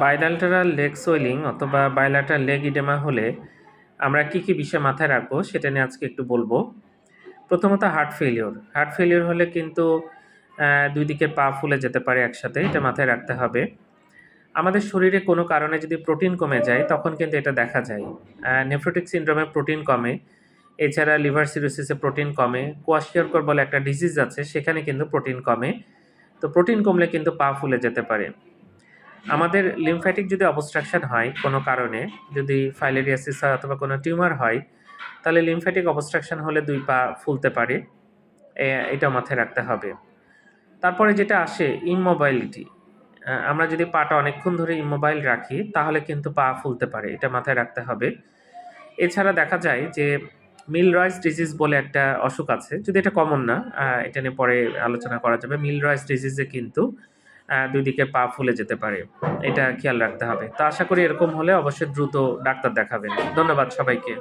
Bilateral leg swelling অথবা bilateral leg oedema হলে আমরা কি বিষয় মাথায় রাখবো সেটা নিয়ে আজকে একটু বলবো। প্রথমত হার্ট ফেলিওর। হার্ট ফেলিওর হলে কিন্তু ২ দিকের পা ফুলে যেতে পারে একসাথে, এটা মাথায় রাখতে হবে। আমাদের শরীরে কোনো কারণে যদি প্রোটিন কমে যায় তখন কিন্তু এটা দেখা যায়। নেফ্রোটিক সিনড্রোমে প্রোটিন কমে, এছাড়া লিভার সিরোসিসে প্রোটিন কমে, কোয়াশিয়রকর বলে একটা ডিজিজ আছে সেখানে কিন্তু প্রোটিন কমে। তো প্রোটিন কমলে কিন্তু পা ফুলে যেতে পারে। আমাদের লিম্ফ্যাটিক যদি অবস্ট্রাকশন হয় কোনো কারণে, যদি ফাইলেরিয়াসিস হয় অথবা কোনো টিউমার হয়, তাহলে লিম্ফ্যাটিক অবস্ট্রাকশন হলে ২ পা ফুলতে পারে। এটা মাথায় রাখতে হবে। তারপরে যেটা আসে ইমমোবাইলিটি। আমরা যদি পাটা অনেকক্ষণ ধরে ইমমোবাইল রাখি তাহলে কিন্তু পা ফুলতে পারে। এটা মাথায় রাখতে হবে। এছাড়া দেখা যায় যে মিলরয়েস ডিজিজ বলে একটা অসুখ আছে। যদি এটা কমন না, এটা নিয়ে পরে আলোচনা করা যাবে। মিলরয়েস ডিজিজে কিন্তু ২ দিকে পা ফুলে যেতে পারে। এটা খেয়াল রাখতে হবে। তো আশা করি এরকম হলে অবশ্যই দ্রুত ডাক্তার দেখাবেন। ধন্যবাদ সবাইকে।